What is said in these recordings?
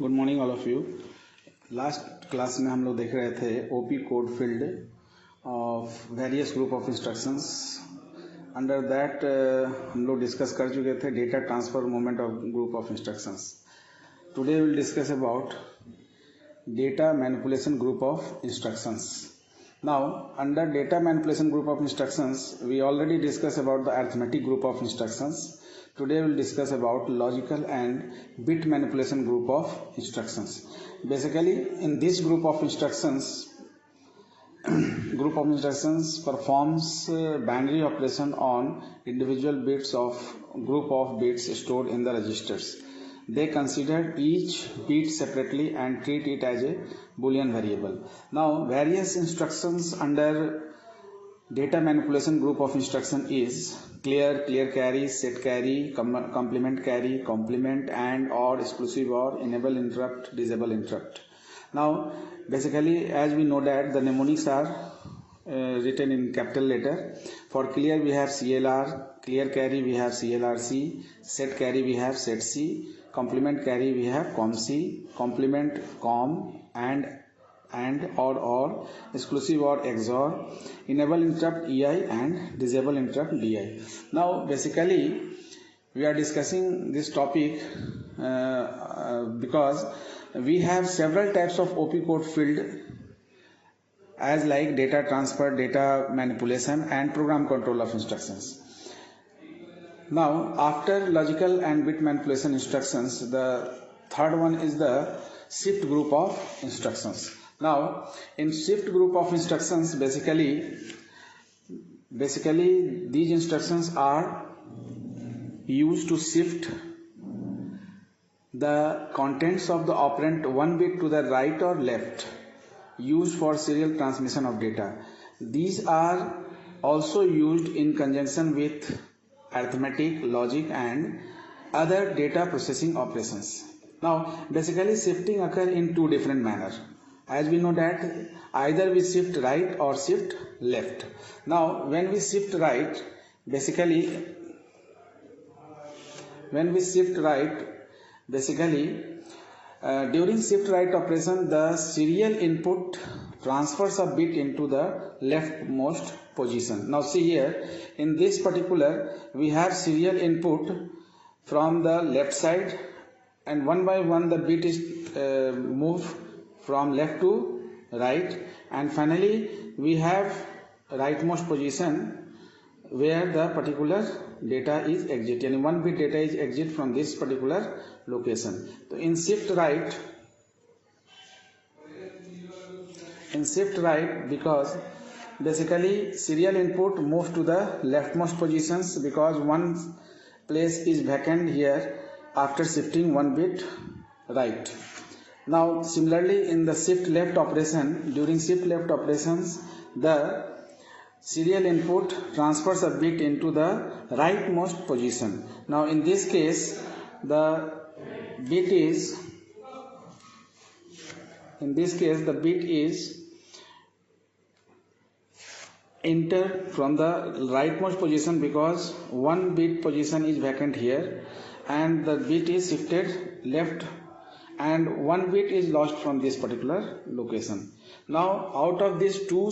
Good morning all of you. Last class में हम लोग देख रहे थे OP code field of various group of instructions. Under that हम लोग डिस्कस कर चुके थे data transfer movement of group of instructions. Today will discuss about data manipulation group of instructions. Now under data manipulation group of instructions we already discussed about the arithmetic group of instructions. Today we will discuss about logical and bit manipulation group of instructions. Basically in this group of instructions performs binary operation on individual bits of group of bits stored in the registers. They consider each bit separately and treat it as a Boolean variable. Now various instructions under data manipulation group of instruction is clear, clear carry, set carry, complement carry, complement, and or, exclusive or, enable interrupt, disable interrupt. Now basically as we know that the mnemonics are written in capital letter. For clear we have CLR, clear carry we have CLRC, set carry we have setC, complement carry we have COMC, complement COM, and or, exclusive or XOR, enable interrupt EI, and disable interrupt DI. Now basically we are discussing this topic because we have several types of OP code field as like data transfer, data manipulation, and program control of instructions. Now after logical and bit manipulation instructions, the third one is the shift group of instructions. Now in shift group of instructions basically these instructions are used to shift the contents of the operand one bit to the right or left, used for serial transmission of data. These are also used in conjunction with arithmetic, logic, and other data processing operations. Now basically shifting occur in two different manner. As we know that either we shift right or shift left. Now when we shift right, during shift right operation the serial input transfers a bit into the leftmost position. Now see here in this particular we have serial input from the left side, and one by one the bit is moved from left to right, and finally we have rightmost position where the particular data is exit, and one bit data is exit from this particular location. So in shift right because basically serial input moves to the leftmost positions because one place is vacant here after shifting one bit right. Now similarly in the shift left operation, during shift left operations the serial input transfers a bit into the rightmost position. Now in this case the bit is enter from the rightmost position because one bit position is vacant here, and the bit is shifted left, and one bit is lost from this particular location. Now out of these two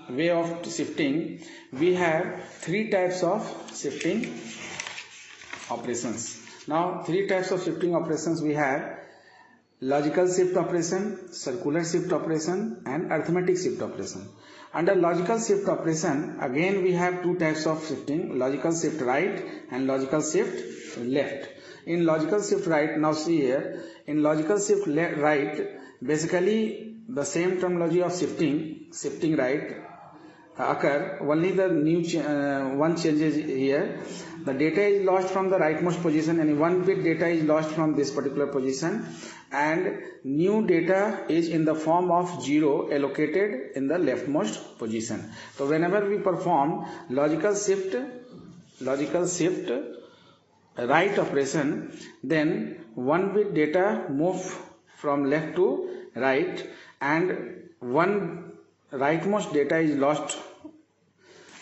way of shifting we have three types of shifting operations. Now three types of shifting operations we have: logical shift operation, circular shift operation, and arithmetic shift operation. Under logical shift operation again we have two types of shifting: logical shift right and logical shift left. In logical shift right, now see here in logical shift right basically the same terminology of shifting right occur, only the new one changes here. The data is lost from the rightmost position and one bit data is lost from this particular position, and new data is in the form of 0 allocated in the leftmost position. So whenever we perform logical shift right operation, then one bit data move from left to right and one rightmost data is lost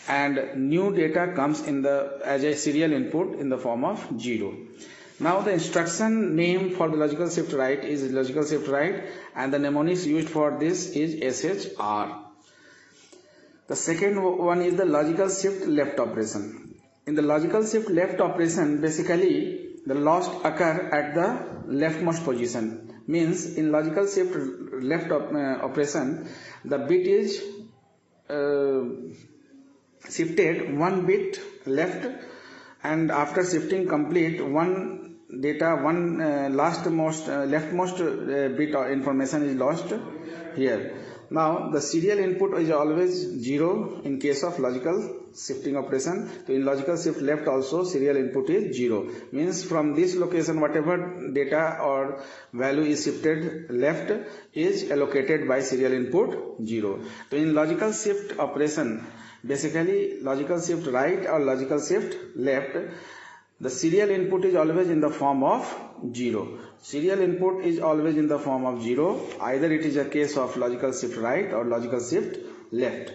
and new data comes in the as a serial input in the form of 0. Now the instruction name for the logical shift right is logical shift right, and the mnemonics used for this is SHR. The second one is the logical shift left operation. In the logical shift left operation, basically the lost occur at the leftmost position. Means in logical shift left operation, the bit is shifted one bit left, and after shifting complete, one leftmost bit of information is lost here. Now the serial input is always 0 in case of logical shifting operation. So in logical shift left also serial input is 0. Means from this location whatever data or value is shifted left is allocated by serial input 0. So in logical shift operation, basically logical shift right or logical shift left, the serial input is always in the form of 0. Serial input is always in the form of 0. Either it is a case of logical shift right or logical shift left.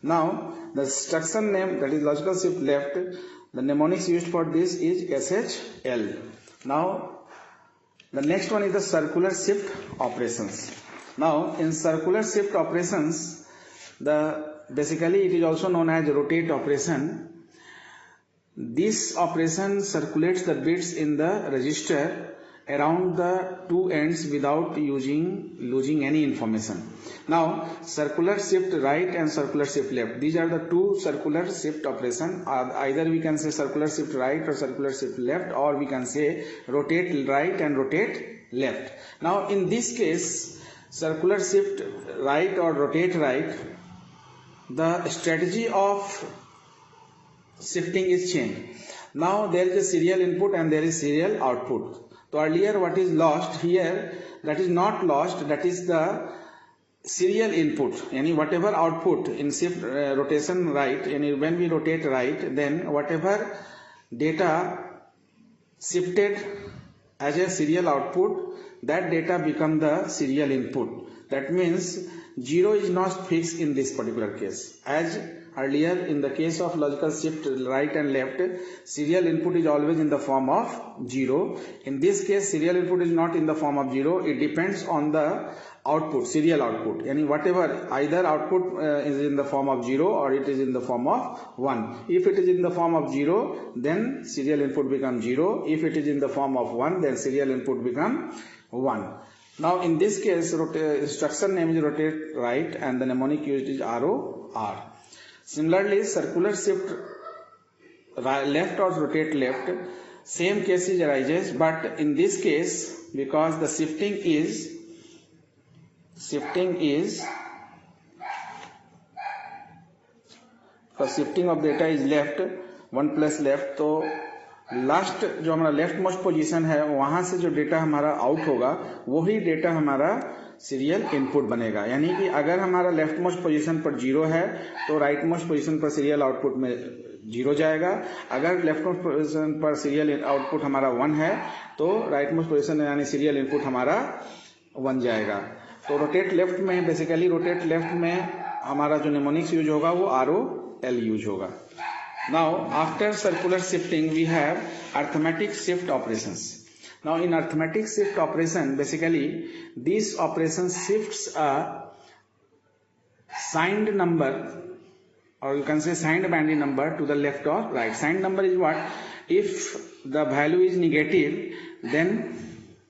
Now the instruction name, that is logical shift left, the mnemonics used for this is SHL. Now the next one is the circular shift operations. Now in circular shift operations, basically it is also known as rotate operation. This operation circulates the bits in the register around the two ends without losing any information. Now circular shift right and circular shift left, these are the two circular shift operation. Either we can say circular shift right or circular shift left, or we can say rotate right and rotate left. Now in this case, circular shift right or rotate right, the strategy of shifting is changed. Now there is a serial input and there is serial output. So earlier what is lost, here that is not lost, that is the serial input. Yani whatever output in shift rotation right, yani when we rotate right, then whatever data shifted as a serial output, that data become the serial input. That means 0 is not fixed in this particular case. As earlier in the case of logical shift right and left, serial input is always in the form of 0. In this case, serial input is not in the form of 0. It depends on the output, serial output. Yani whatever, either output is in the form of 0 or it is in the form of 1. If it is in the form of 0, then serial input becomes 0. If it is in the form of 1, then serial input becomes 1. Now in this case, instruction name is rotate right and the mnemonic used is ROR. Similarly, circular shift left or rotate left, same cases arises, but in this case, because the shifting of data is left, 1 plus left, तो last जो हमारा left most position है वहां से जो data हमारा out होगा वही डेटा हमारा सीरियल इनपुट बनेगा. यानी कि अगर हमारा लेफ्ट मोस्ट पोजीशन पर 0 है तो राइट मोस्ट पोजीशन पर सीरियल आउटपुट में 0 जाएगा. अगर लेफ्ट मोस्ट पोजीशन पर सीरियल आउटपुट हमारा 1 है तो राइट मोस्ट पोजीशन यानी सीरियल इनपुट हमारा 1 जाएगा. तो रोटेट लेफ्ट में, बेसिकली रोटेट लेफ्ट में हमारा जो निमोनिक्स यूज होगा वो ROL यूज होगा. Now after circular shifting we have arithmetic shift operations. Now in arithmetic shift operation, basically this operation shifts a signed number, or you can say signed binary number, to the left or right. Signed number is what? If the value is negative, then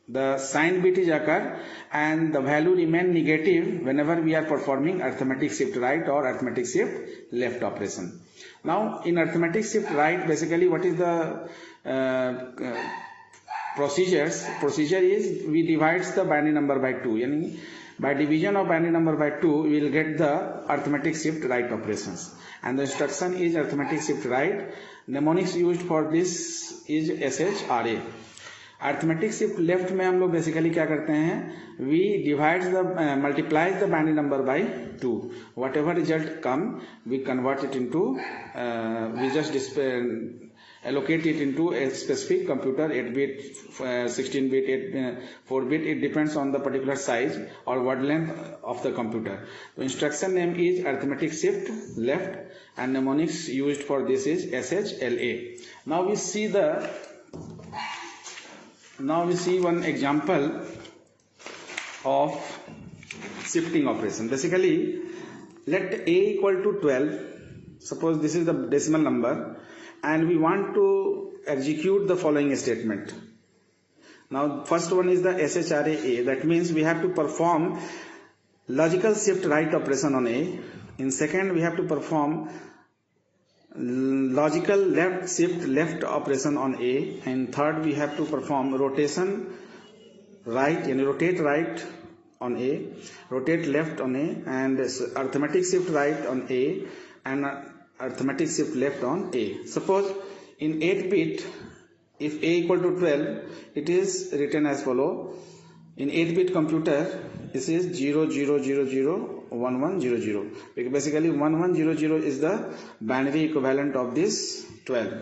the sign bit is occur and the value remain negative whenever we are performing arithmetic shift right or arithmetic shift left operation. Now in arithmetic shift right, basically what is the procedure is we divides the binary number by 2. Yani by division of binary number by 2 we will get the arithmetic shift right operations, and the instruction is arithmetic shift right. Mnemonics used for this is SHRA. Arithmetic shift left में हम लोग basically क्या करते हैं, we divides the multiplies the binary number by 2. Whatever result come we convert it into, we just allocate it into a specific computer, 8-bit, 16-bit, 4-bit. It depends on the particular size or word length of the computer. The instruction name is arithmetic shift left and mnemonics used for this is SHLA. Now we see the Now we see one example of shifting operation. Basically, let a equal to 12. Suppose this is the decimal number, and we want to execute the following statement. Now, first one is the SHRA A. That means we have to perform logical shift right operation on A. In second, we have to perform logical left shift left operation on A. And third, we have to perform rotation right, and rotate right on A, rotate left on A, and arithmetic shift right on A, and arithmetic shift left on A. Suppose in 8-bit, if A equal to 12, it is written as follow. In 8-bit computer, this is 00001100. Basically 1100 is the binary equivalent of this 12.